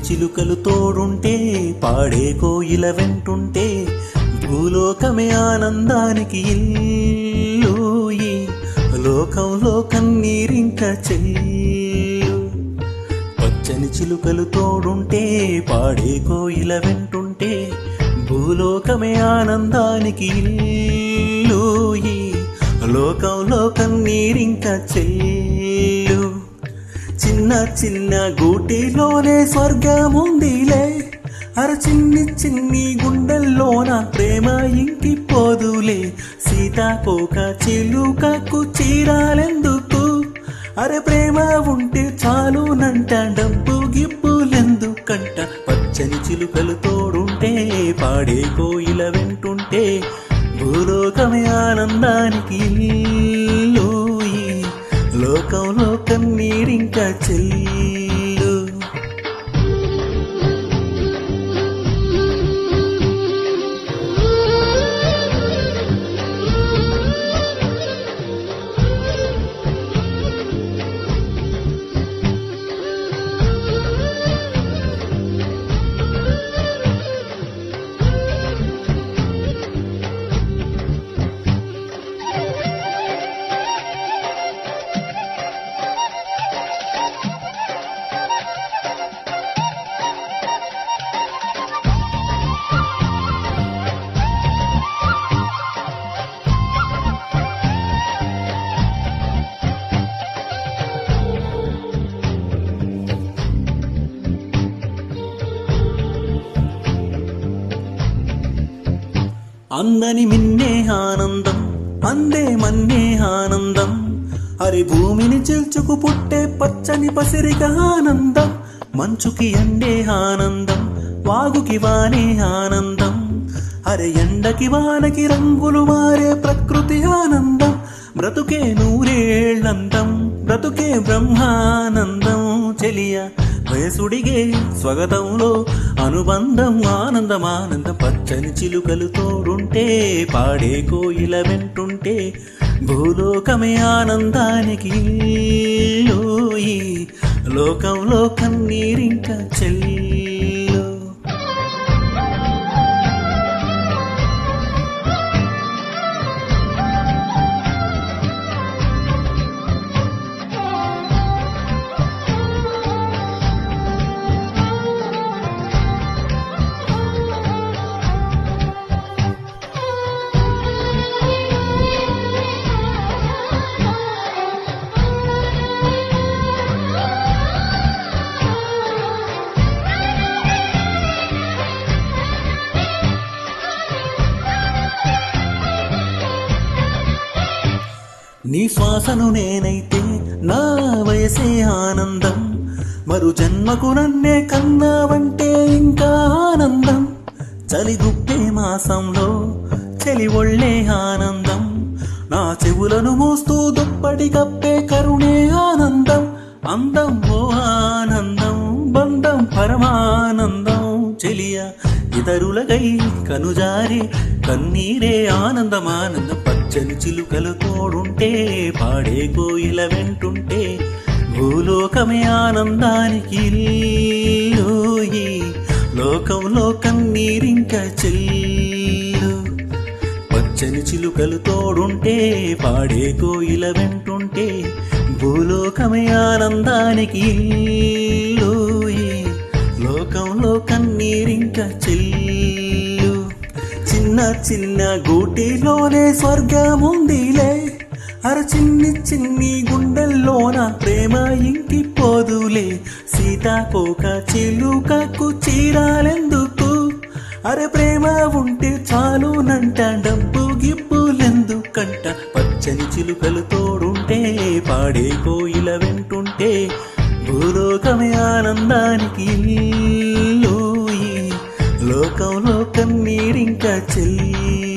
చిలుకలు తోడుంటే పాడే కోయిల వెంటుంటే భూలోకమే ఆనందానికి ఇల్లు ఈ లోకంలో కన్నీరింక చెల్లు. పచ్చని చిలుకలు తోడుంటే పాడే కోయిల వెంటుంటే భూలోకమే ఆనందానికి ఇల్లు ఈ లోకంలో కన్నీరింక చెల్లు. చిన్న చిన్న గూటిలోనే స్వర్గముందిలే, చిన్ని చిన్ని గుండెల్లోన ప్రేమ ఇంకిపోదులే. సీతాకోక చిలుకకు చీరాలెందుకు, ప్రేమ ఉంటే చాలునంట, డబ్బు గిబ్బులెందుకంట. పచ్చని చిలుకలు తోడుంటే పాడే కోయిల వెంటుంటే భూలోకమే ఆనందానికి ఇల్లు ఈ లోకంలో కన్నీరింక చెల్లు. అందని మిన్నే ఆనందం, అందే మన్నే ఆనందం, భూమిని చిల్చుకు పుట్టే పచ్చని పసిరిక ఆనందం. మంచుకి ఎండే ఆనందం, వాగుకి వానే ఆనందం, ఎండకి వానకి రంగులు మారే ప్రకృతి ఆనందం. బ్రతుకే నూరేళ్లందం, బ్రతుకే బ్రహ్మానందం. చెలియ వయసుడిగే స్వగతంలో అనుబంధం, ఆనందం ఆనందం. పచ్చని చిలుకలు తోడుంటే పాడే కోయిల వెంటుంటే భూలోకమే ఆనందానికి ఇల్లు ఈ లోకంలో కన్నీరింక చెల్లు. నీ శ్వాసను నేనైతే నా వయసే ఆనందం, మరు జన్మకు నన్నే కన్నావంటే ఇంకా ఆనందం. చలి గుప్పే మాసంలో చలి ఒళ్ళే ఆనందం, నా చెవులను మోస్తూ దుప్పటి కప్పే కరుణే ఆనందం. అందం ఓ ఆనందం, బంధం పరమానందం. చెలియ ఇతరులకై కనుజారి కన్నీరే ఆనందం ఆనందం. పచ్చని చిలుకలు తోడుంటే పాడే కోయిల వెంటుంటే భూలోకమే ఆనందానికి ఇల్లు ఈ లోకంలో కన్నీరింక చెల్లు. పచ్చని చిలుకలు తోడుంటే పాడే కోయిల వెంటుంటే భూలోకమే ఆనందానికి ఇల్లు ఈ లోకంలో కన్నీరింక చెల్లు. చిన్న చిన్న గూటిలోనే స్వర్గముందిలే, చిన్ని చిన్ని గుండెల్లోన ప్రేమ ఇంకిపోదులే. సీతాకోక చిలుకకు చీరాలెందుకు, ప్రేమ ఉంటే చాలునంట, డబ్బు గిబ్బులెందుకంట. పచ్చని చిలుకలు తోడుంటే పాడే కోయిల వెంటుంటే భూలోకమే ఆనందానికి ఇల్లు ఈ లోకంలో కన్నీరింక చెల్లి.